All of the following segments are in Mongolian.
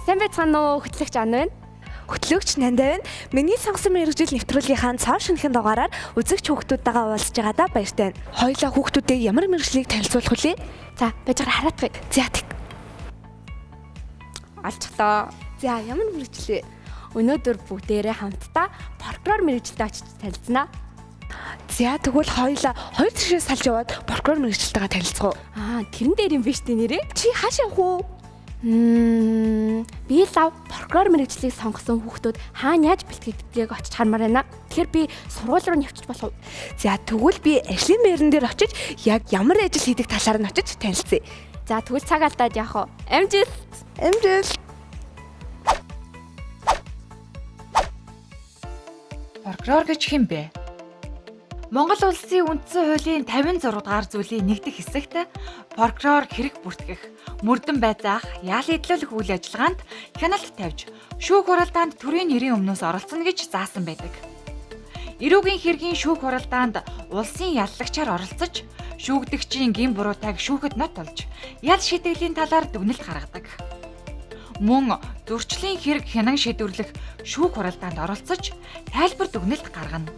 Сайн байцгаана уу хөтлөгч Ан байна. Хөтлөгч Нандаа байна. Миний сонгосон мэрэгжил нэвтрүүлгийнхаа цааш шинхэн дугаараар үзэгч хүүхдүүдтэйгээ уулзж байгаадаа баяртай байна. Хоёулаа хүүхдүүдэд ямар мэрэгжлийг танилцуулах вэ? За, байжгаар хараадах. За тэг. Алцглаа. За, ямар мэрэгжил вэ? Өнөөдөр бүгдээрээ хамтдаа прокурор мэрэгжилтэй очиж танилцсанаа. За, тэгвэл хоёулаа хоёр тишээ салж яваад прокурор мэрэгжилтэйгээ танилцгоо. Тэрэн дээр юм биш үү нэрээ? Чи хааш явах уу? Би лав прокурор мэрэгжлийг сонгосон хүүхдүүд хаана яаж бэлтгэгддгийг очиж хармаар байна. Тэгэхээр би сургууль руу нэвчиж болов. За, тэгвэл би ажлын байран дээр очиж яг ямар ажил хийдэг талаар нь очиж танилцъя. За, тэгвэл цаг алдаад яах вэ? Амжилт. Прокурор гэж хэн бэ? Монгол улсын үндсэн хуулийн 56 дугаар зүйлийн нэгдэх хэсэгт прокурор хэрэг бүртгэх, мөрдөн байцаах, ял идэлүүлэх үйл ажиллагаанд хяналт тавьж, шүүх хуралдаанд төрийн нэрийн өмнөөс оролцоно гэж заасан байдаг. Эрүүгийн хэргийн шүүх хуралдаанд улсын яллагчаар оролцож, шүүгдэгчийн гин буруутайг шүүхэд нот олж, ял шийтгэлийн талаар дүгнэлт гаргадаг. Мөн зөрчлийн хэрэг хянан шийдвэрлэх шүүх хуралдаанд оролцож, тайлбар дүгнэлт гаргана.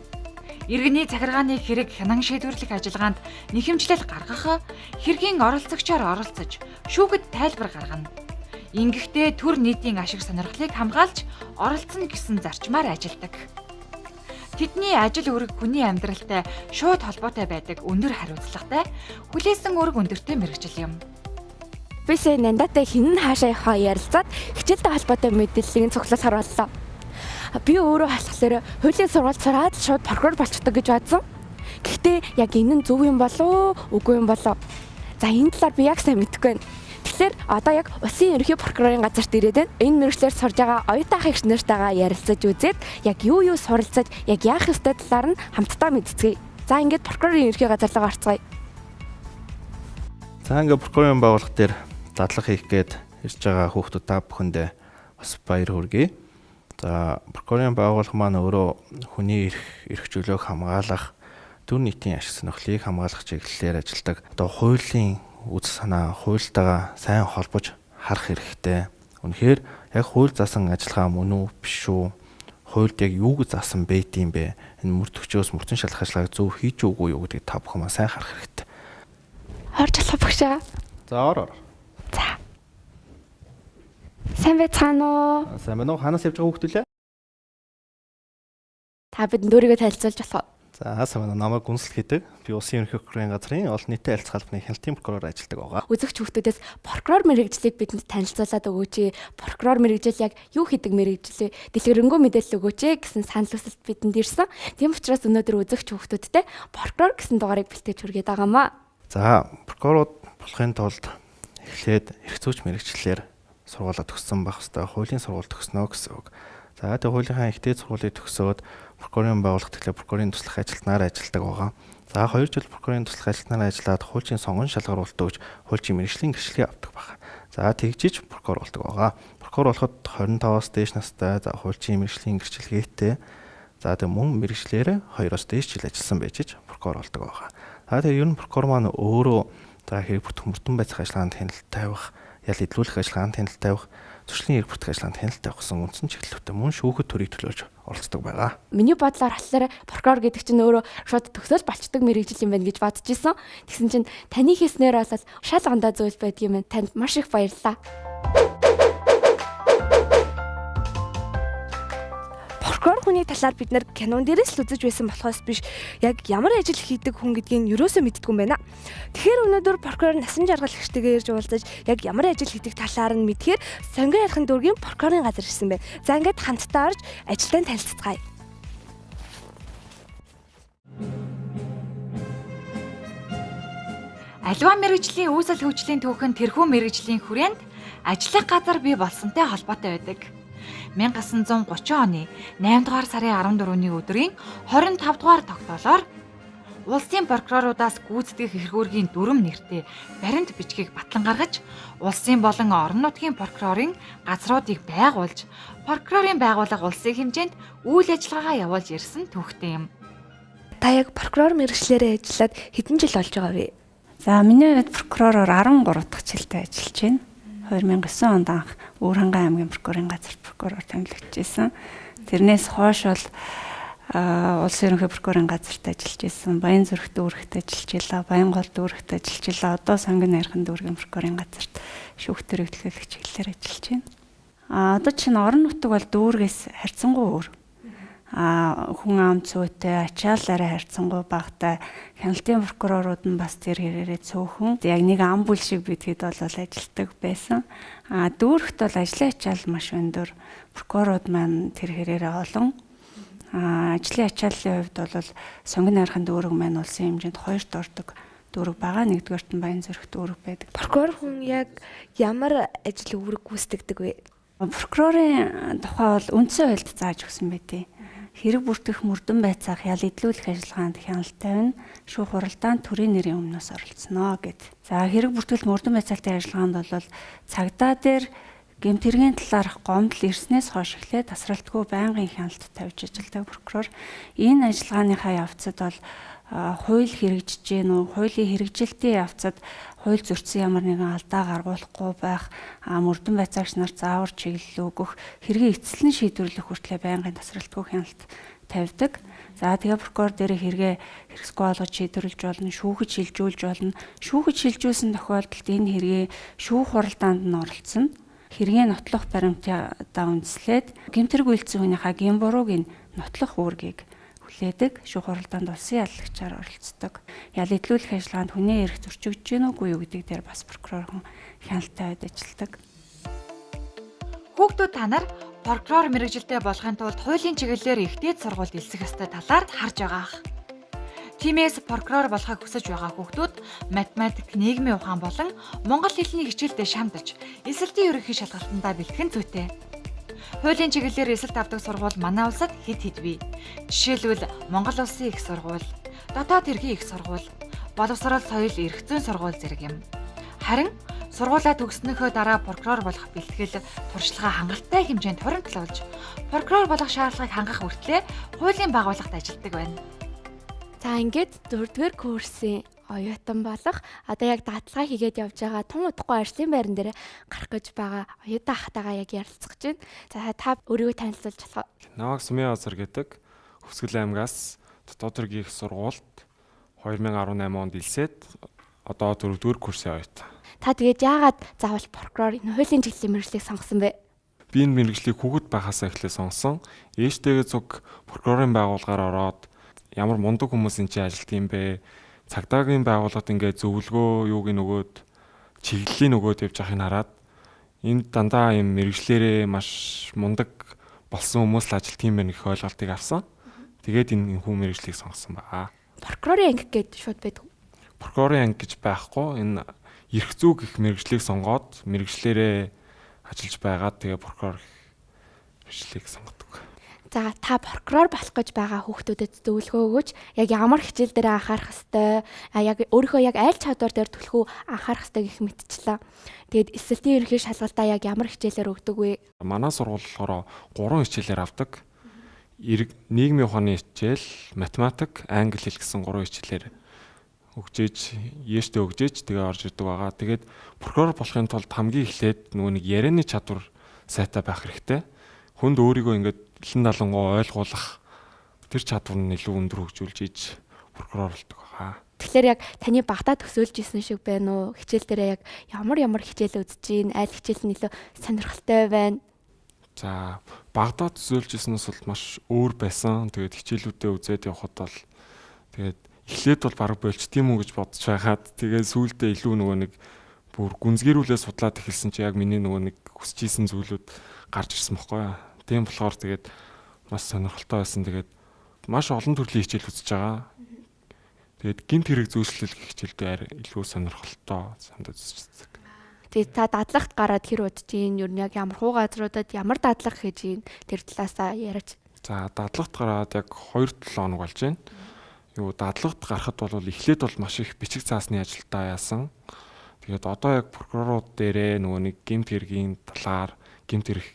Иргэний захиргааны хэрэг хянан шийдвэрлэх ажиллагаанд нэхэмжлэл гаргах, хэргийн оролцогчоор оролцож, шүүхэд тайлбар гаргана. Ингэхдээ төр нийтийн ашиг сонирхлыг хамгаалж, оролцоно гэсэн зарчмаар ажилладаг. Тэдний ажил үүрэг хүний амьдралтай шууд холбоотой байдаг өндөр хариуцлагатай, хүлээсэн үүрэг өндөртэй мэрэгжил юм. Бисээ Нандатай хинэн хаашаа явахаа ярилцаад хичээлтэй холбоотой мэдээллийг цуглаас харууллаа. Би өөрөө хасхлаар хуулийн сургалт сураад шууд прокурор болчихдог гэж бодсон. Гэхдээ яг энэ нь зөв юм болов уу, үгүй юм болов. За энэ талаар би яг сайн мэдэхгүй байна. Тэгэхээр одоо яг улсын ерөнхий прокурорын газарт ирээд энэ мэргэжлээр сурж байгаа оюутан ах ихнэртэйгээ ярилцаж үзээд яг юу суралцаж, яг яах ёстой талаар нь хамтдаа мэдцгээе. За ингээд прокурорын ерөнхий газар руу гарцгаая. За ингээд прокурорын байгууллага дээр дадлага хийх гээд ирж байгаа хүүхдүүд та бүхэндээ бас баяр хүргэе. За прокурорын байгууллага маань өөрөө хүний эрх чөлөөг хамгаалах, төр нийтийн ашиг сонирхлыг хамгаалах чиглэлээр ажилладаг. Одоо хуулийн үс санаа, хуультайгаа сайн холбож харах хэрэгтэй. Үнэхээр яг хууль заасан ажиллагаа мөн үү биш үү? Хуульд яг юу гэж заасан байт юм бэ? Энэ мөрдөгчөөс мөрдөн шалгах ажиллагааг зөв хийж үгүй юу гэдгийг та бүхэн сайн харах хэрэгтэй. Орж алах багшаа. За ор. За. Сайн байцгаана уу? Сайн байна уу? Ханаас явж байгаа хүүхдүүлээ? Та бидэнд өөрийгөө танилцуулж болох уу? За сайн байна. Намайг гүнсэл хийдэг. Би улсын ерөнхий прокурорын газрын олон нийтийн харилцаа салбарын хяналтын прокуророор ажилладаг байгаа. Үзэгч хүүхдүүдээс прокурор мэрэгжлийг бидэнд танилцуулаад өгөөч. Прокурор мэрэгжил яг юу хийдэг мэрэгжил вэ? Дэлгэрэнгүй мэдээлэл өгөөч гэсэн санал хүсэлт бидэнд ирсэн. Тийм учраас өнөөдөр үзэгч хүүхдүүдтэй прокурор гэсэн дугаарыг бэлтэж хүргээд байгаамаа. За прокурор болохын тулд эхлээд эрх зүйч мэрэгчлэлээр сургуулаа төгссөн байх хэвээр хуулийн сургууль төгснөө гэсэн үг. За тэгээ хуулийнхаа ихтэй сургуулийг төгсөөд прокурорын байгууллага тэгэхээр прокурорын туслах ажилтнаар ажилладаг байгаа. За 2 жил прокурорын туслах ажилтнаар ажиллаад хуульчийн сонгон шалгаруулалт өгч хуульчийн мэргэжлийн гэрчлэгээ авдаг байна. За тэгжиж прокурор болдог байгаа. Прокурор болоход 25-аас дээш настай, за хуульчийн мэргэжлийн гэрчлэгээтэй, за тэгээ мөн мэргэжлэрээ 2-оос дээш жил ажилласан байж прокурор болдог байгаа. За тэгээ ер нь прокурор маань өөрөө за хэрэг бүртгэх мөрдөн байцаах ажиллагаанд хяналт тавих, ял идэлүүлэх ажиллагаанд хяналт тавих, зөрчлийн хэрэг бүртгэх ажиллагаанд хяналт тавих гэсэн үндсэн чиглэлтэй мөн шүүхэд төрийг төлөөлж оролцдог байгаа. Миний бодлоор болохоор прокурор гэдэг чинь өөрөө шууд төгсөөл болчдөг мэрэгжил юм байна гэж бодож исэн. Тэгсэн чинь таны хийснээр бол шал гандаа зүйл байдгийм байна. Танд маш их баярлалаа. Прокурор хүний талаар бид нэр кинон дээрээс л үзэж байсан болохоос биш яг ямар ажил хийдэг хүн гэдгийг юусоо мэддэггүй юм байна. Тэгэхээр өнөөдөр прокурор насан жаргал гэртэйгээ ирж уулзаж яг ямар ажил хийдэг талаар нь мэдхээр сонгон ярихын дүүргийн прокурорын газар ирсэн байна. За ингээд хамтдаа орж ажилтан танилццгаая. Аливаа мэрэгжлийн үүсэл хөгжлийн түүхэн тэрхүү мэрэгжлийн хүрээнд ажиллах газар бий болсонтой холбоотой байдаг. 1930 оны 8 дугаар сарын 14-ний өдрийн 25 дугаар тогтоолоор улсын прокуроруудаас гүйцэтгэх эрхүүргийн дүрм нэртэй баримт бичгийг батлан гаргаж, улсын болон орон нутгийн прокурорын газруудыг байгуулж, прокурорын байгууллага улсын хэмжээнд үйл ажиллагаагаа явуулж ирсэн түүхтэй юм. Та яг прокурор мэргэжлээрээ ажиллаад хэдэн жил болж байгаа вэ? За миний хувьд прокуророор 13 дахь жилдээ ажиллаж байна. 2009 онд анх Өвөрхангай аймгийн прокурорын газарт прокурор томилогдчихсэн. Тэрнээс хойш бол улс ерөнхий прокурорын газарт ажиллаж исэн. Баянзүрх дүүрэгт ажиллаж илаа, Баянгол дүүрэгт ажиллаж илаа. Одоо Сонгон найрхан дүүргийн прокурорын газарт шүүхтэр хөтлөх чиглэлээр ажиллаж байна. Одоо чинь орон нутаг бол дүүргээс харьцангуй өөр. Хүн ам цөөтэй, ачаалаараа харьцангуй багтай хяналтын прокурорууд нь бас тэр хэрээрээ цөөхөн яг нэг ам бүл шиг бидгээд бол ажилтдаг байсан. Дүүрэгт бол ажлын ачаал маш өндөр. Прокурорууд маань тэр хэрээрээ олон. Ажлын ачааллын хувьд бол Сонгон найрхан дүүрэг маань улсын хэмжээнд 2-т ордог дүүрэг байгаа. Нэгдүгээрт нь Баянзүрх дүүрэг байдаг. Прокурор хүн яг ямар ажил үүрэг гүйцэтгэдэг вэ? Прокурорын тухай бол үндсэн хуульд зааж өгсөн байдیں۔ Хэрэг бүртгэх мөрдөн байцаах ял идлүүлэх ажиллагаанд хяналт тавина. Шүүх хуралдаанд төрийн нэрийн өмнөөс оролцсноо гэд. За хэрэг бүртгэл мөрдөн байцаалтын ажиллагаанд бол цагдаа дээр гэмт хэргийн талаарх гомдол ирснээс хойш эхлээд тасралтгүй байнгын хяналт тавьж ажилладаг прокурор. Энэ ажиллагааныхаа явцад бол хууль хэрэгжиж гэнэ үү, хуулийн хэрэгжилтийн явцад хууль зөрчсөн ямар нэгэн алдаа гаргуулахгүй байх, мөрдөн байцаагч нар заавар чиглэл өгөх, хэргийн эцэслэн шийдвэрлэх хүртлээр байнгын тасралтгүй хяналт тавьдаг. За тэгээ прокурор дээрээ хэрэгээ хэрэгсгүй болгож шийдвэрлэж болно, шүүхэд шилжүүлж болно. Шүүхэд шилжүүлсэн тохиолдолд энэ хэрэгээ шүүх хуралдаанд нь оролцсон. Хэрэгээ нотлох баримтаа үндэслээд гэмтэрэг үйлцсэн хүнийхээ гин бурууг нь нотлох үүргийг хүлээдэг. Шүүх хуралдаанд улсын ялагчаар оролцдог. Ял идлүүлэх ажиллагаанд хүний эрх зөрчигдөж гэнэ үгүй юу гэдэг дээр бас прокурор хүн хяналт тавьад ажилладаг. Хүүхдүүд та нар прокурор мэргэжилтэй болохын тулд хуулийн чиглэлээр ихтэй сургуульд элсэх ёстой талаар харж байгаах. Тиймээс прокурор болохыг хүсэж байгаа хүүхдүүд математик, нийгмийн ухаан болон монгол хэлний хичээлдээ шамдаж, эсэлтийн ерөнхий шалгалтандаа бэлтгэн зүйтэй. Хуулийн чиглэлээр эсэлт авдаг сургууль манай улсад хэд хэд бий. Жишээлбэл Монгол Улсын их сургууль, Дотоод хэргийн их сургууль, Боловсрол соёл эрх зүйн сургууль зэрэг юм. Харин сургуулаа төгснөхөө дараа прокурор болох бэлтгэл туршлагаа хангалттай хэмжээнд хуримтлуулж, прокурор болох шаардлагыг хангах хүртлээр хуулийн байгууллагт ажилладаг байна. За ингээд 4-р курсын оюутан болох одоо яг даатгалаа хийгээд явж байгаа тун удахгүй ажлын байран дээр гарах гэж байгаа оюутан ахтайгаа яг ярилцах гэж байна. За та өөрийгөө танилцуулж болох. Намайг Сумын Азар гэдэг Хөвсгөл аймгаас Дотоод хэргийн их сургуульд 2018 онд илсээд одоо 4-р курсын оюутан. Та тэгээд яагаад заавал прокурор энэ хуулийн чиглэлийн мэргэжлийг сонгосон бэ? Би энэ мэргэжлийг хүүхэд байхасаа эхлээ сонсон. Ээжтэйгээ зүг прокурорын байгууллагаар ороод ямар мундаг хүмүүс энэ чинь ажилт юм бэ? Цагдаагийн байгууллагад ингээд зөвлөгөө юуг нөгөөд чиглэлийн нөгөөд явж байхыг хараад энд дандаа юм мэргэжлэрээ маш мундаг болсон хүмүүс л ажилт юм байна гэх ойлголтыг авсан. Тэгээд энэ хүн мэргэжлийг сонгосон байгаа. Прокурорын анги гэдэг шууд байдаг. Прокурорын анги гэж байхгүй. Энэ эрх зүй гэх мэргэжлийг сонгоод мэргэжлэрээ ажиллаж байгаад тэгээ прокурор мэргэжлийг сонгодог. За та прокурор болох гэж байгаа хүүхдүүдэд зөвлөгөө өгөөч. Яг ямар хичээл дээр анхаарах хэвтэй, яг өөрийнхөө яг аль чадвар дээр түлхүү анхаарах хэвтэй гэх мэтчлээ. Тэгээд эсэлтийн ерөнхий шалгалтаа яг ямар хичээлээр өгдөг вэ? Манай сургууль болохоор 3 хичээлээр авдаг. Нийгмийн ухааны хичээл, математик, англи хэл гэсэн 3 хичээлээр өгчээж, ээжтэй өгчээж тэгээ орж ирдэг байгаа. Тэгээд прокурор болохын тулд хамгийн эхлээд нөгөө нэг ярианы чадвар сайтай байх хэрэгтэй. Хүнд өөрийгөө ингээд лэн далангуу ойлгуулах тэр чадвар нь илүү өндөр хөгжүүлж ийж прокурор болдог байгаа. Тэгэхээр яг таны багтаа төсөөлж исэн шиг байна уу? Хичээл дээрээ яг ямар хичээл үзэж гин, аль хичээл нь илүү сонирхолтой байна? За багтаа төсөөлж ирснээс бол маш өөр байсан. Тэгээд хичээлүүдээ үзээд явхад бол тэгээд эхлээд бол баг болчт юм уу гэж бодож байгаад тэгээд сүүлдээ илүү нөгөө нэг бүр гүнзгийрүүлээ судлаад эхэлсэн чи яг миний нөгөө нэг хүсэж исэн зүйлүүд гарч ирсэн байхгүй юу? Тийм болохоор тэгээд маш сонирхолтой байсан. Тэгээд маш олон төрлийн хичээл үзэж байгаа. Тэгээд гэмт хэрэг зүйчлэл гэх хичээлдээ илүү сонирхолтой сандад үзчихсэн. Тэгээд та дадлагт гараад хэр удаж гин, ер нь яг ямар хуу газруудад ямар дадлага хийж гин тэр талаасаа яриач. За дадлагт гараад яг 2-7 хоног болж байна. Юу дадлагт гарахад бол эхлээд бол маш их бичиг цаасны ажилдаа яасан. Тэгээд одоо яг прокурорууд дээрээ нөгөө нэг гэмт хэргийн талаар гэмт хэрэг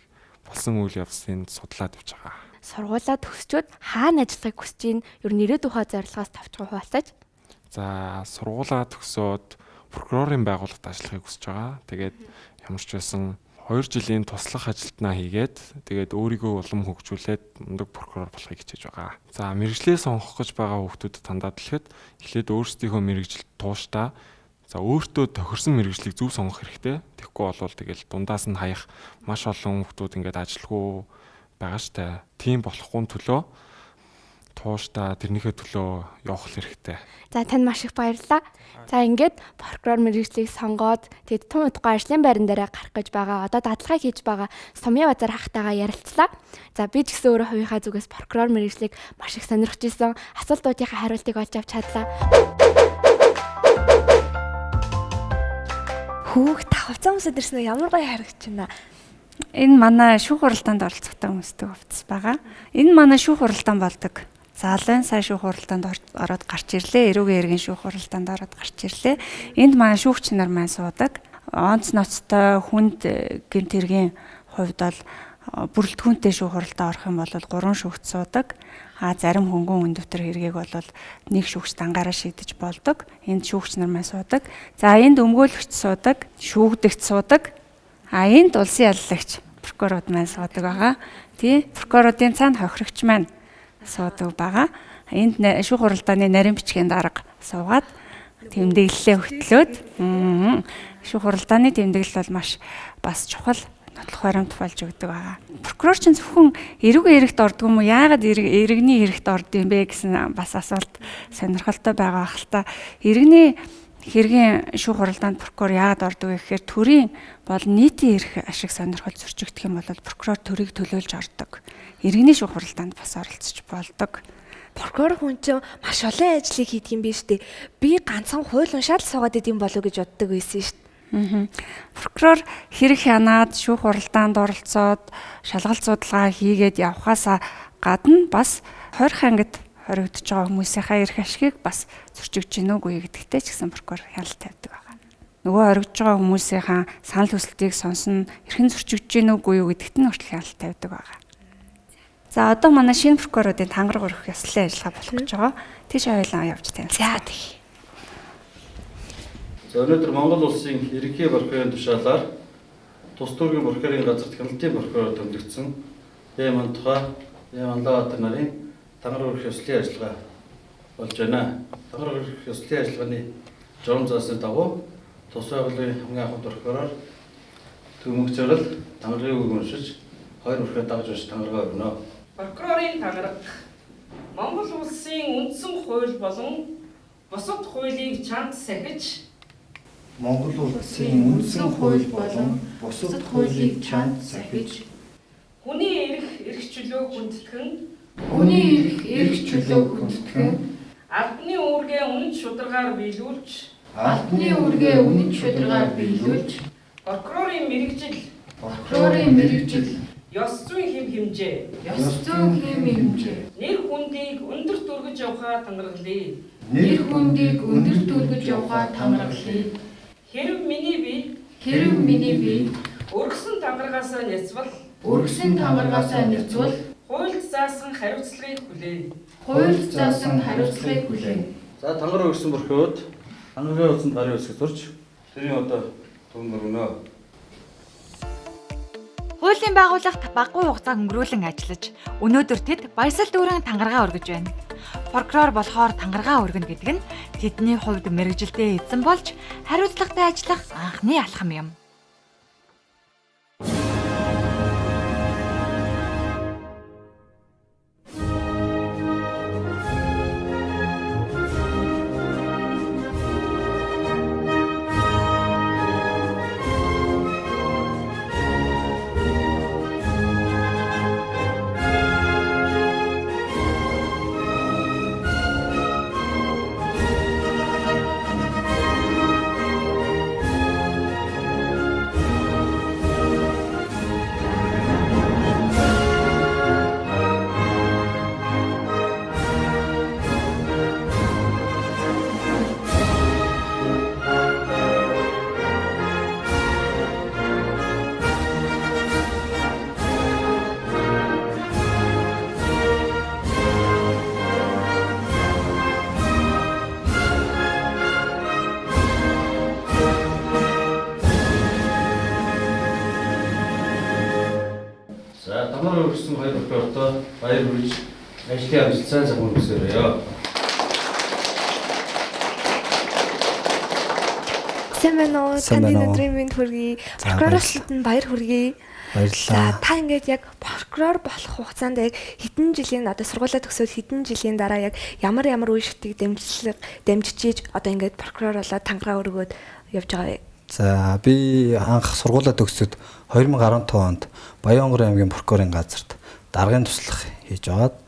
болсон үйл явдлыг судлаад явж байгаа. Сургуулаа төгсчөөд хаана ажиллахыг хүсэж гин, ер нь ирээдүйн зорилгоос тавчхан хуваалцаж. За сургуулаа төгсөөд прокурорын байгууллагт ажиллахыг хүсэж байгаа. Тэгээд ямар ч байсан 2 жилийн туслах ажилтнаа хийгээд тэгээд өөрийгөө улам хөгжүүлээд мундаг прокурор болохыг хичээж байгаа. За мэрэгжлээ сонгох гэж байгаа хүүхдүүдэд хандаад хэлэхэд эхлээд өөрсдийнхөө мэрэгжилд тууштай. За өөртөө тохирсон мэрэгжлийг зөв сонгох хэрэгтэй. Тэгэхгүй болвол тэгэл дундаас нь хаях маш олон хүүхдүүд ингээд ажилгүй байгаа штэ. Тийм болохгүй төлөө тууштай тэрнийхээ төлөө явах хэрэгтэй. За танд маш их баярлалаа. За ингээд прокурор мэргэжлийг сонгоод тэгээд тун удахгүй ажлын байран дээр гарах гэж байгаа. Одоо дадлага хийж байгаа Сумья Базар хахтайгаа ярилцлаа. За би ч гэсэн өөрөө хувийнхаа зүгээс прокурор мэргэжлийг маш их сонирхож исэн. Асуултуудынхаа хариултыг олж авч чадлаа. Хүүх тавцсан хүмүүсэд ирсэн ямар гоё харагч байна. Энэ манай шүүх хуралдаанд оролцохтой хүмүүстэй хувцас байгаа. Энэ манай шүүх хуралдаан болдог. Заалын сая шүүх хуралдаанд ороод гарч ирлээ. Эрүүгийн эргийн шүүх хуралдаанд ороод гарч ирлээ. Энд манай шүүгч нар маань суудаг. Онц ноцтой хүнд гэмт хэргийн хувьд бол бүрэлдэхүүнтэй шүүх хуралдаанд орох юм бол 3 шүүгч суудаг. Зарим хөнгөн өндөвтөр хэргийг бол нэг шүүгч дангаараа шийдэж болдог. Энд шүүгч нар маань суудаг. За энд өмгөөлөгч суудаг, шүүгдэгч суудаг. Энд улсын яллагч прокурорууд маань суудаг байгаа. Тий, прокуроруудын цаана хохирогч маань суудаг байгаа. Энд шүүх хуралдааны нарийн бичгийн дарга суугаад тэмдэглэлээ хөтлөөд шүүх хуралдааны тэмдэглэл бол маш бас чухал нотлох баримт болж өгдөг байгаа. Прокурор чинь зөвхөн эрүүгийн хэрэгт ордог юм уу? Яагаад иргэний хэрэгт ордог юм бэ гэсэн бас асуулт сонирхолтой байгаа хэл та. Иргэний хэргийн шүүх хуралдаанд прокурор яагаад ордог вэ гэхээр төрийн бол нийтийн эрх ашиг сонирхол зөрчигдөх юм бол прокурор төрийг төлөөлж ордог. Иргэний шүүх хуралдаанд бас оролцож болдог. Прокурор хүн чинь маш олон ажлыг хийдэг юм биш үү? Би ганцхан хууль уншаад суугаад идэм болов гэж боддог байсан шүү дээ. Прокурор хэрэг хянаад шүүх хуралдаанд оролцоод шалгалт судалгаа хийгээд явхаасаа гадна бас хорих ангид хоригдож байгаа хүмүүсийнхээ эрх ашигыг бас зөрчигдөж гинэ үгүй гэдэгтэй ч гэсэн прокурор хяналт тавьдаг байгаа. Нөгөө хоригдож байгаа хүмүүсийнхээ санал хүсэлтийг сонсно, эрхэн зөрчигдөж гинэ үгүй юу гэдэгт нь хүртэл хяналт тавьдаг байгаа. За одоо манай шинэ прокуроруудын тангараг өргөх ёслолын ажиллагаа болох гэж байгаа. Тийш ойлаа явж тань. За тэгье. За өнөөдөр Монгол улсын ерөнхий прокурорын тушаалаар Тус төргийн прокурорын газарт хяналтын прокурор томилогдсон Ямантухай, Яманлаатар нарын тангараг өргөх ёслолын ажиллагаа болж байна. Тангараг өргөх ёслолын ажиллагааны журам заасны дагуу Тус байгууллагын хамгийн анхны прокурор Төмөг Жаргал тангарагыг уншиж 2 өрхөд дагж уншиж тангараа өгнө. Прокурорын тангараг Монгол улсын үндсэн хууль болон бусад хуулийг чамд сахиж Монгол улсын үндсэн хууль болон бусад хуулийг чамд сахиж хүний эрх чөлөө хүндэтгэн албаны үүргээ үнэн шударгаар биелүүлж прокурорын мэргэжил ёс зүйн хэм хэмжээ нэр хүндийг өндөр дүргэж явахаа тангаргалъя. Хэрв миний бие өргөсөн тангаргаасаа няцвал хуульд заасан хариуцлагыг хүлээн. За тангараа өргөсөн прокурорууд тангараа утсанд гарын үсэг турж тэрийн одоо түн өргөнө. Хуулийн байгууллагт баггүй хугацаа өнгөрүүлэн ажиллаж өнөөдөр тэд баясал дүүрэн тангаргаа өргөж байна. Прокурор болохоор тангаргаа өргөнө гэдэг нь тэдний хувьд мэрэгжилтэй эзэн болж хариуцлагатай ажиллах анхны алхам юм. өргөсөн хоёр прокурортой баяр хүргэж ажлын амжилт сайн самуун хүсээрээ. Сэмэнэ Сайн таны байна уу? өдрийн мэнд хүргэе. За, Прокурорчлалд нь баяр хүргэе. За Баярлалаа. та ингээд яг прокурор болох хугацаанд яг хэдэн жилийн одоо сургуулаа төгсөөд хэдэн жилийн дараа яг ямар үе шатыг дэмжиж одоо ингээд прокурор болоод тангараа өргөөд явж байгаа вэ? За би анх сургуулаа төгсөөд 2015 онд Баянгорын аймгийн прокурорын газарт даргын туслах хийж агаад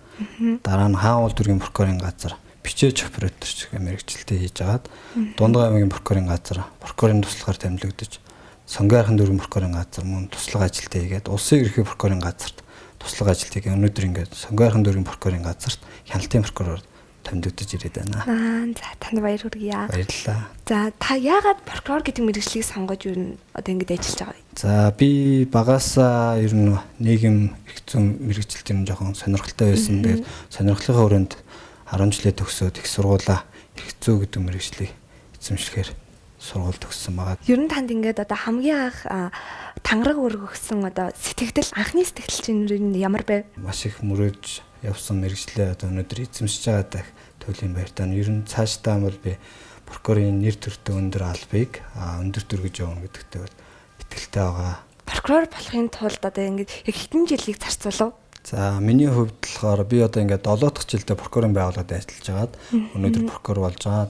дараа нь Хаан уул дүүргийн прокурорын газар бичээч операторч гэх мэргэжилтээ хийж агаад Дундгай аймгийн прокурорын газар прокурорын туслахаар тэмдэглэж Сонгойрхон дүүргийн прокурорын газар мөн туслах ажилтаа хийгээд Улсын ерөнхий прокурорын газарт туслах ажилтаа хийгээд өнөөдөр ингээд Сонгойрхон дүүргийн прокурорын газарт Хяналтын прокурор тэмдэглэж ирээд байна. За танд баяр хүргье. Баярлалаа. За та яагаад прокурор гэдэг мэргэжлийг сонгож юу н одоо ингэж ажиллаж байгаа вэ? За би багасаа ер нь нийгэм эрх зүйн мэргэжилт юм жоохон сонирхолтой байсан. Тэгээд сонирхлынхаа өрөөнд 10 жилээ төгсөөд их сургуулаа эрх зүй гэдэг мэргэжлийг эзэмшлэхээр сургууль төгссөн байгаа. Ер нь танд ингээд одоо хамгийн анх тангараг өргөсөн одоо сэтгэгдэл анхны сэтгэл чинь ямар бэ? Маш их мөрөөж явсан мэргэжлээ одоо өнөөдөр эзэмшиж байгаа дах төлөв баяртай. Ер нь цаашдаа бол би прокурорын нэр төртөө өндөр албыг өндөр төргөж явна гэдэгтээ бол итгэлтэй байгаа. Прокурор болохын тулд одоо ингээд яг хэдэн жилийг зарцуулав? За миний хувьд болохоор би одоо ингээд 7 дахь жилдээ прокурорын байгууллагад ажиллаж агаад өнөөдөр прокурор болж байгаа.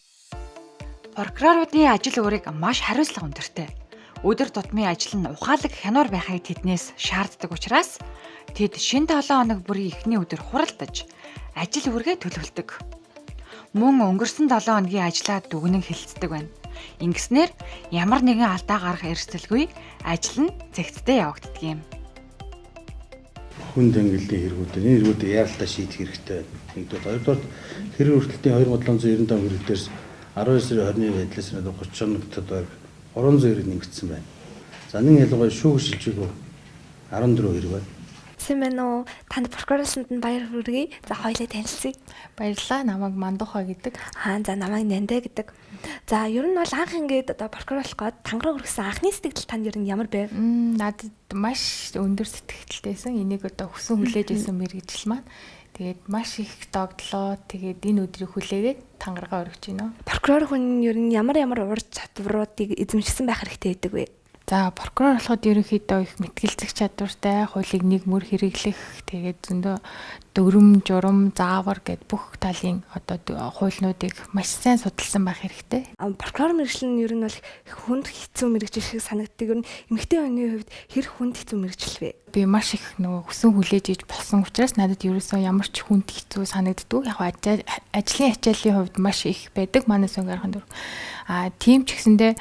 Прокуроруудын ажил үүрэг маш хариуцлага өндөртэй. Өдөр тутмын ажил нь ухаалаг хянуур байхыг тэднээс шаарддаг учраас тэд шинэ 7 хоног бүрийн эхний өдөр хуралдаж ажил үүргээ төлөвлөдөг. Мөн өнгөрсөн 7 хоногийн ажлаа дүгнэн хэлцдэг байна. Ингэснээр ямар нэгэн алдаа гарах эрсдэлгүй ажил нь цэгцтэй явагддаг юм. Хүн дэнгилийн хэрэгүүдийг яаралтай шийдэх хэрэгтэй байна. Нэгдүгээр, хоёрдугаар хэрэг өртөлтийн 2795 хэрэг дээрс 19-21 байдлаас 30 тод 300 хэрэг нэмэгдсэн байна. За нэг ялангуяа шүүх шилжээгүй 14 хэрэг байна. Сэмэнэ танд прокурорлсанд нь баяр хүргэе. За хоёулаа танилцъя. Баярлалаа. Намайг Мандухай гэдэг. За намайг Нандэ гэдэг. За ер нь бол анх ингээд одоо прокурор болох гээд тангараа өргөсөн анхны сэтгэл танд ер нь ямар бэ? Надад маш өндөр сэтгэлтэйсэн. Энийг одоо хүсэн хүлээж байсан мэргэжил маань. Тэгээд маш их догдлоо. Тэгээд энэ өдрийг хүлээгээд тангараа өргөж байна. Прокурор хүн ер нь ямар ур чадваруудыг эзэмшсэн байх хэрэгтэй байдаг вэ? За прокурор болоход ерөнхийдөө их мэтгэлцэх чадвартай, хуулийг нэг мөр хэрэглэх, тэгээд зөндөө дүрм, журам, заавар гэд бүх талын одоо хуулиудыг маш сайн судалсан байх хэрэгтэй. Прокурор мэргэжил нь ер нь бол хүнд хэцүү мэргэжил шиг санагддаг. Ер нь эмэгтэй хүний хувьд хэр хүнд хэцүү мэргэжил вэ? Би маш их нөгөө хүсэн хүлээж иж болсон учраас надад ерөөсөө ямар ч хүнд хэцүү санагддаг. Яг ажлын ачааллын хувьд маш их байдаг. Манай Сонгойрхон дүүр. Тийм ч гэсэндээ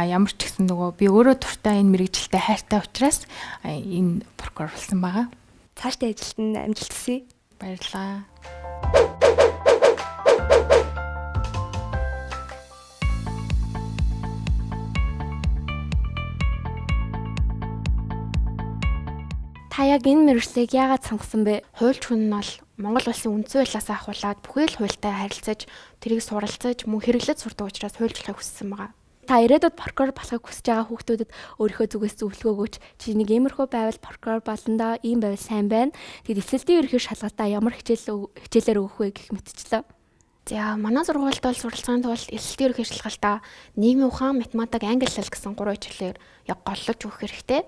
ямар ч гэсэн нөгөө би өөрөө дуртай энэ мэргэжилтэй хайртай учраас энэ прокурор болсон байгаа. Цаашдаа ажилд нь амжилт хүсье. Баярлалаа. Та яг энэ мэргэжлийг яагаад сонгосон бэ? Хуульч хүн нь бол Монгол улсын үндсэн хуулиас ахуулаад бүхэл хуультай харилцаж, тэрийг суралцаж, мөн хэрэглэж сурдаг учраас хуульчлахыг хүссэн байгаа. Та ирээдүйд прокурор болохыг хүсэж байгаа хүүхдүүдэд өөрийнхөө зүгээс зөвлөгөө өгөөч. Чи нэг иймэрхүү байвал прокурор болно да, ийм байвал сайн байна. Тэгэд эсэлтийн ерөнхий шалгалтаа ямар хичээлээр өгөх вэ гэх мэтчлээ. За манай сургуульд бол суралцахын тулд эсэлтийн ерөнхий шалгалтаа нийгмийн ухаан, математик, англи хэл гэсэн 3 хичээлээр яг голлож өгөх хэрэгтэй.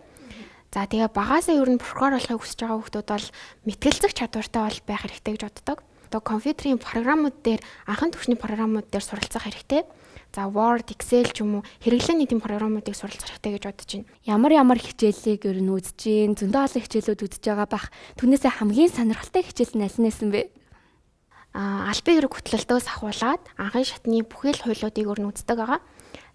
За тэгээ багаасаа ер нь прокурор болохыг хүсэж байгаа хүмүүс бол мэтгэлцэх чадвартай бол байх хэрэгтэй гэж боддог. Одоо компьютерийн програмууд дээр анхан түвшний програмууд дээр суралцах хэрэгтэй. За Word, Excel ч юм уу хэрэглэн нийтийн програмуудыг суралцах хэрэгтэй гэж бодож байна. Ямар хичээлийг ер нь үзэж гин зөндөө олон хичээлүүд үзэж байгаа бах. Түүнээсээ хамгийн сонирхолтой хичээл нь аль нэсэн бэ? Албан эрэг хөтлөлтөөс ахуулаад анхны шатны бүхэл хуулиудыг ер нь үздэг байгаа.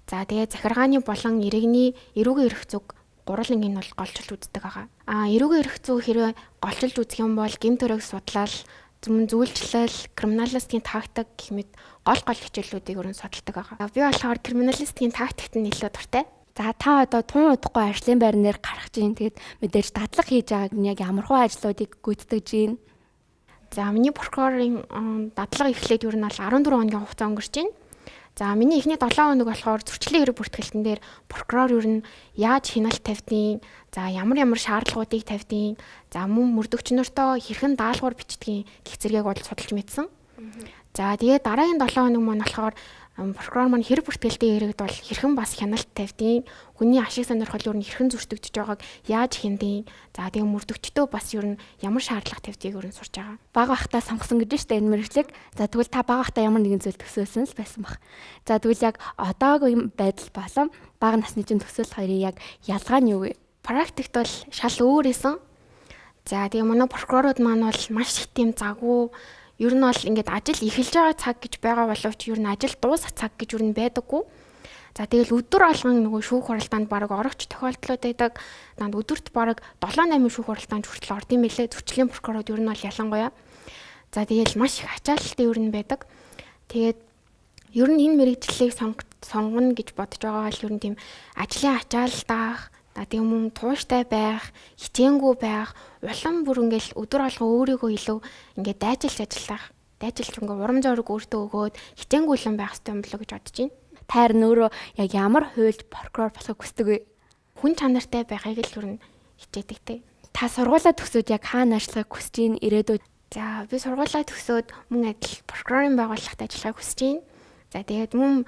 За тэгээ захиргааны болон иргэний эрүүгийн эрх зүйг гурвангийн нь бол голчилж үздэг байгаа. Эрүүгийн эрх зүй хэрэг голчилж үзэх юм бол гэмт төрөг судлал, зүйлчлэл, криминалистикийн тактик гэх мэт гол хичээлүүдийг өрн судалдаг байгаа. Би болохоор криминалистикийн тактикт нь илүү дуртай. За та одоо тун удахгүй ажлын байрнаар гарах чинь тэгээд мэдээж дадлага хийж байгааг нь яг ямархуу ажлуудыг гүйцэтгэж гин. За миний прокурорын дадлага эхлээд ер нь бол 14 хоногийн хугацаа өнгөрч байна. За миний эхний 7 хоног болохоор зөрчлийн хэрэг бүртгэлтэн дээр прокурор ер нь яаж хяналт тавьдیں۔ За ямар шаардлагуудыг тавьдیں۔ За мөн мөрдөгч нартаа хэрхэн даалгавар бичдгийг гэх зэргийг бол судалж мэдсэн. За тэгээд дараагийн 7 хоног маань болохоор прокурор маань хэрэг бүртгэлтийн хэрэгд бол хэрхэн бас хяналт тавьдیں۔ Хүний ашиг сонирхол ер нь хэрхэн зөрчигдөж байгааг яаж хяндیں۔ За тэгээд мөрдөгчдөө бас ер нь ямар шаардлага тавьдгийг ер нь сурч байгаа. Бага бахта сонгосон гэж штэ энэ мэргэжлийг. За тэгвэл та бага бахта ямар нэгэн зүйл төсөөлсөн л байсан баг. За тэгвэл яг одоогийн байдал болон бага насны чинь төсөөлөх хоёрын яг ялгаа нь юу вэ? Практикт бол шал өөр исэн. За тэгээ манай прокурорууд маань бол маш их тийм загвуу ер нь бол ингээд ажил эхэлж байгаа цаг гэж байгаа боловч ер нь ажил дуусах цаг гэж ер нь байдаггүй. За тэгэл өдөр алган нөгөө шүүх хуралдаанд баг орогч тохиолдлууд байдаг. Данд өдөрт баг 7-8 шүүх хуралдаанд хүртэл орд юм билээ. Зөрчлийн прокурорууд ер нь бол ялангуяа. За тэгэл маш их ачаалттай ер нь байдаг. Тэгээд ер нь энэ мэргэжлийг сонгоно гэж бодож байгаа бол ер нь тийм ажлын ачаалтаах, тийм юм тууштай байх, хичээнгүй байх, улам бүр ингээл өдөр алга өөрийгөө илүү ингээд дайжилж ажиллах, дайжилж ингээ урам зориг өөртөө өгөөд хичээнгүй юм байх хэрэгтэй юм болоо гэж бодож байна. Таар нөөрөө яг ямар хуульд прокурор болохыг хүсдэг вэ? Хүн чанартай байхыг л ер нь хичээдэг те. Та сургуулаа төгсөөд яг хаана ажиллахыг хүсэж ийн ирээдүйд? За би сургуулаа төгсөөд мөн адил прокурорын байгууллагт ажиллахыг хүсэж байна. За тэгээд мөн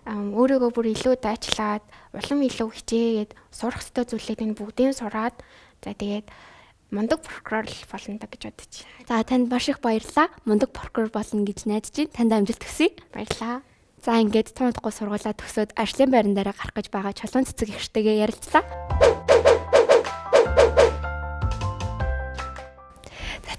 өөрийгөө бүр илүү дайчлаад улам илүү хичээгээд сурах ёстой зүйлүүдийг бүгдийг сураад за тэгээд мундаг прокурор болно да гэж бодож байна. За танд маш их баярлалаа. Мундаг прокурор болно гэж найдаж байна. Танд амжилт хүсье. Баярлалаа. За ингээд томдгоо сургуулаа төгсөөд ажлын байран дээр гарах гэж байгаа чулуун цэцэг ихтэйгээ ярилцлаа.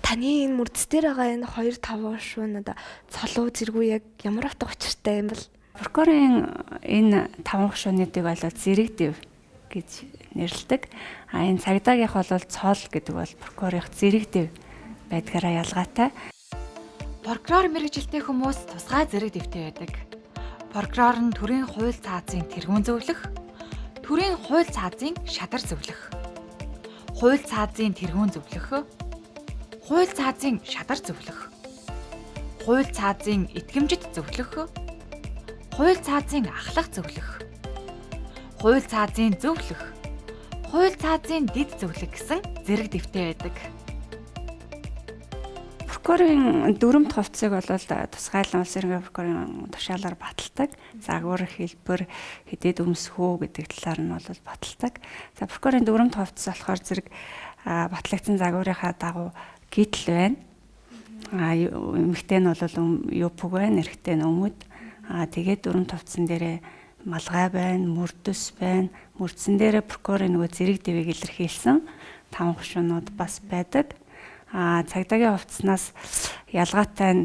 Таны энэ мөрдөс дээр байгаа энэ 2-5 шуун одоо цолуу зэргүй яг ямар утга учиртай юм бол? Прокурорын энэ 5 шуунуудыг бол зэрэг дэв гэж нэрлэдэг. А энэ цагдаагийнх бол цол гэдэг бол прокурорын зэрэг дэв байдгаараа ялгаатай. Прокурор мэргэжилтэй хүмүүс тусгай зэрэг дэвтэй байдаг. Прокурор нь төрийн хууль цаазын тэргүүн зөвлөх, төрийн хууль цаазын шадар зөвлөх, хууль цаазын тэргүүн зөвлөх, хууль цаазын шадар зөвлөх, хууль цаазын итгэмжит зөвлөх, хууль цаазын ахлах зөвлөх, хууль цаазын зөвлөх, хууль цаазын дид зөвлөх гэсэн зэрэг дэвтэй байдаг. Прокурорын дүрмт хувцсыг бол тусгайлан улс иргэн прокурорын тушаалаар баталдаг. Загвар хэлбэр хэдэд өмсөхөө гэдэг талаар нь бол баталдаг. За прокурорын дүрмт хувцс болохоор зэрэг батлагдсан загварынхаа дагуу гидэл байна. Эмэгтэй нь бол юпг байна, эрэгтэй нь өмд. Тэгээд дүрмт хувцсан дээрээ малгай байна, мөрдөс байна. Мөрдсөн дээрээ прокурорын нөгөө зэрэг дэвийг илэрхийлсэн 5 гушуунууд бас байдаг. Цагдаагийн хувцснаас ялгаатай нь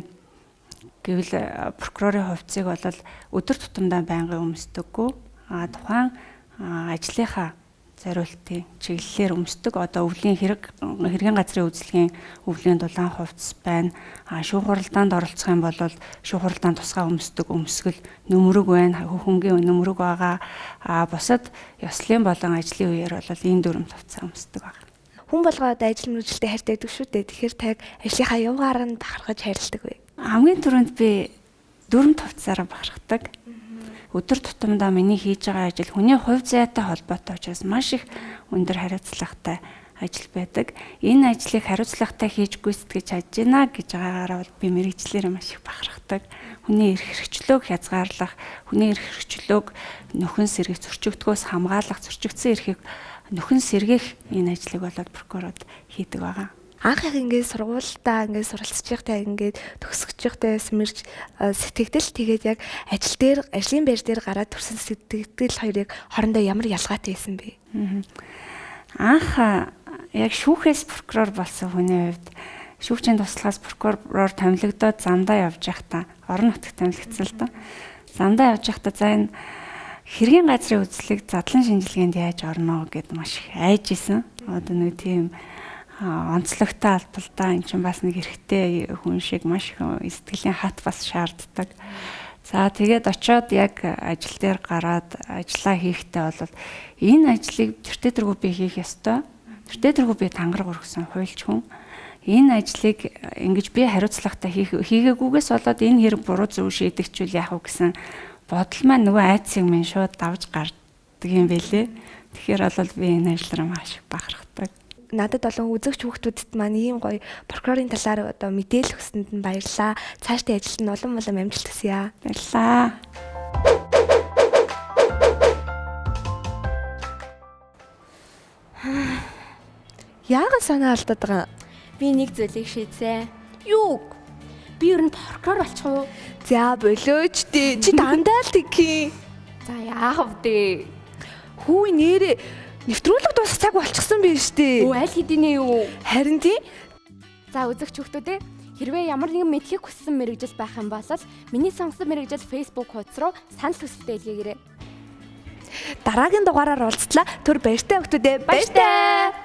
гэвэл прокурорын хувцсыг бол өдөр тутамдаа байнгын өмсдөггүй. Тухайн ажлынхаа зориултын чиглэлээр өмсдөг. Одоо өвлийн хэргийн газрын үйлчлэгийн өвлийн дулаан хувцс байна. Шүүх хуралдаанд оролцох юм бол шүүх хуралдаанд тусгай өмсдөг өмсгөл нөмрөг байна. Хөнгөн нөмрөг байгаа. Бусад ёслолын болон ажлын үеэр бол энэ дүрмт хувцас өмсдөг байна. Хүн болгоод ажил мэргэжилтэд хайртай байдаг шүү дээ. Тэгэхээр таг ажлынхаа явгаар нь бахархаж хайрладаг вэ? Хамгийн түрүүнд би дүрмт хувцсаараа бахархдаг. Өдөр тутамдаа миний хийж байгаа ажил хүний хувь заяатай холбоотой учраас маш их өндөр хариуцлагатай ажил байдаг. Энэ ажлыг хариуцлагатай хийж гүйцэтгэж чадж байна гэж байгаагаараа бол би мэргэжлэрээ маш их бахархдаг. Хүний эрх хэрэгчлөөг хязгаарлах, хүний эрх хэрэгчлөөг нөхөн сэргийх, зөрчигдгөөс хамгаалах, зөрчигдсөн эрхийг нөхөн сэргээх энэ ажлыг болоод прокурорууд хийдэг байгаа. Анх яг ингээд сургуультаа ингээд суралцж байхдаа ингээд төгсөж байхдаа мэрж сэтгэгдэл тэгээд яг ажил дээр ажлын байр дээр гараад төрсэн сэтгэгдэл хоёрыг хоорондоо ямар ялгаатай байсан бэ? Анх яг шүүхээс прокурор болсон хүний хувьд шүүгчийн туслахаас прокурор томилогдоод замдаа явж байхдаа орон нутагт томилогдсон л доо. Замдаа явж байхдаа за энэ хэргийн газрын үзлийг задлан шинжилгээнд яаж орно гэд маш их айж исэн. Одоо нэг тийм онцлогтой албалдаа эн чинь бас нэг эрэгтэй хүн шиг маш их сэтгэлийн хат бас шаарддаг. За тэгээд очиод яг ажил дээр гараад ажиллаа хийхдээ бол энэ ажлыг тэртээ тэргүй би хийх ёстой. Тэртээ тэргүй би тангараг өргөсөн хуульч хүн. Энэ ажлыг ингэж би хариуцлагатай хийгээгүйгээс болоод энэ хэрэг буруу зөв шийдэгчүүл яах вэ гэсэн бодол маань нөгөө айцыг минь шууд давж гардаг юм байлээ. Тэгэхээр бол би энэ ажил руу маш их бахархдаг. Надад болон үзэгч хүүхдүүдэд маань ийм гоё прокурорын талаар одоо мэдээлэл өгсөнд нь баярлалаа. Цаашдын ажилд нь улам амжилт хүсье. Баярлалаа. Яагаад санаа алдаад байгаа? Би нэг зүйлийг шийдсэн. Юу? Би ер нь прокурор болчих уу? За болооч дээ. Чи дандаа л тэгхий. За яах вэ? Хүү нэрээ нэвтрүүлэг дуусах цаг болчихсон биз дээ. Өө аль хэдийнэ юу? Харин тий. За үзэгч хүүхдүүдээ хэрвээ ямар нэгэн мэдхийг хүссэн мэрэгжил байх юм бол миний сонгосон мэрэгжил Facebook хуудас руу санал хүсэлтээ илгээгээрэй. Дараагийн дугаараар уулзлаа. Түр баяртай хүүхдүүдээ баяртай.